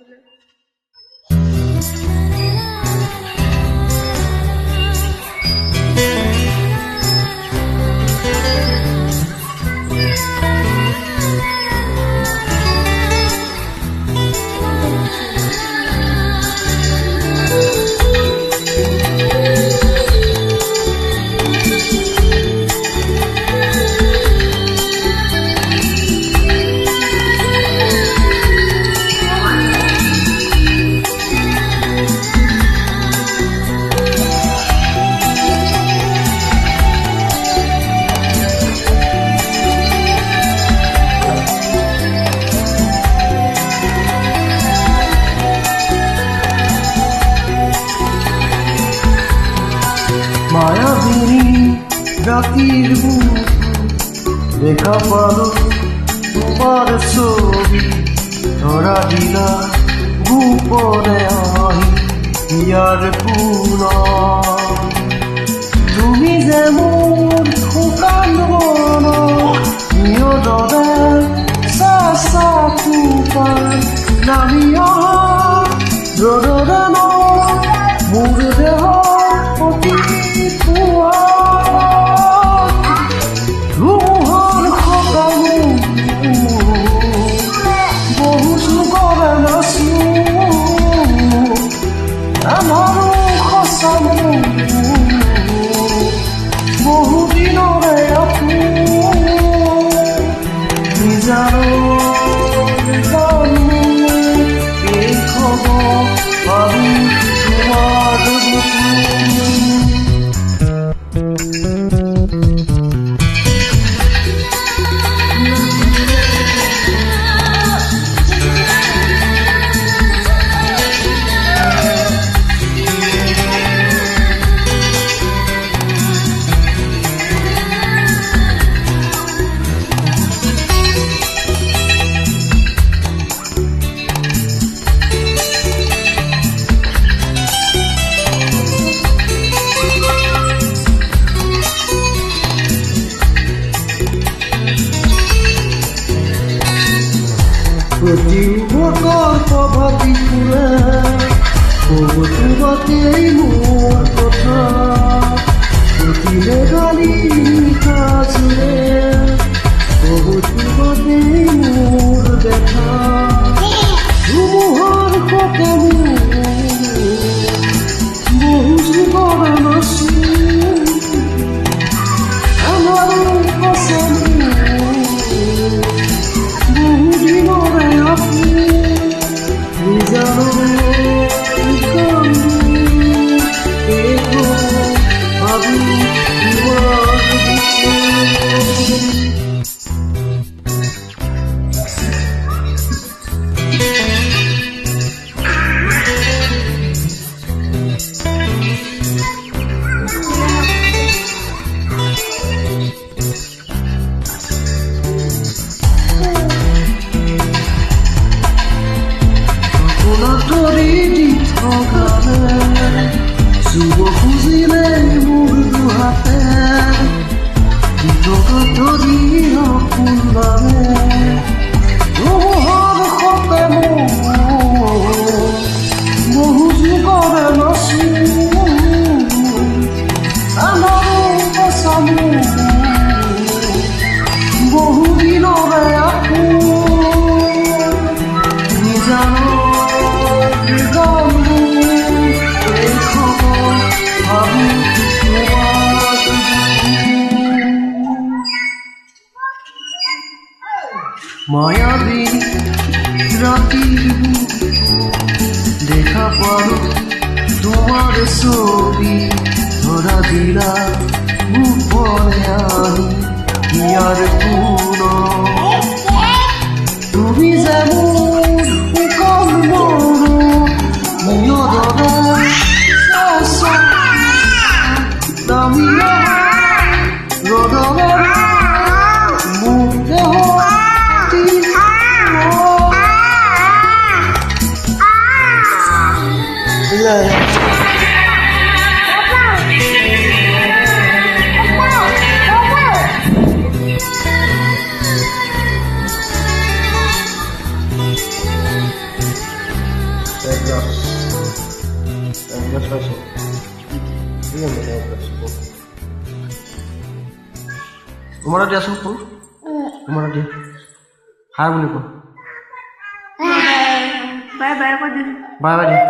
আসলে মায়াবিনী রাতির বুক দেখা পালো তোমার ছবি ধরা দিলা গোপনে আহি ইয়ার পুন তুমি যেমন শুকান বন নিয়দৰে চাচা কুপাৰ নামি অহা ৰদৰে মোৰ দেহৰ প্ৰতি ধুমুহাৰ সকামো বহু যুগৰে নাচো আমাৰো সঁচামো বহু দিনৰে আপো নিজানো এই খবৰ পালো তোমাৰ প্রতিভটৰ প্ৰভাৱী ফুৰে বহুতো বাটেই মোৰ কথা প্ৰতিলে গালি কাজে বহুতো বাটেই মোৰ দেখা ধুমুহাৰ সকামো বহু যুগৰে নাচো আমাৰো সঁচামো বহু দিনৰে আপো নিজানো যুৱ খুজিলে মোৰ দুহাতে ধৰি সপোন বাবে ধুমুহাৰ সকামো বহু যুগৰে নাচো আমাৰো সঁচামো বহু দিনৰে আপো নিজানো মায়াবিনী রাতির বুক দেখা পালো তোমার ছবি ধরা দিলা গোপনে আহি ইয়ার পুন তুমি যেমন শুকান বন নিয়দৰে চাচা নামি অহা ৰদৰে মোৰ দেহৰ English পাইছে তোমাৰ দিয়াচোন কোন তোমাৰ দিয়া হাই বুলি কোৱা বাই বাই কৈ দিছো বাই বাই দিয়া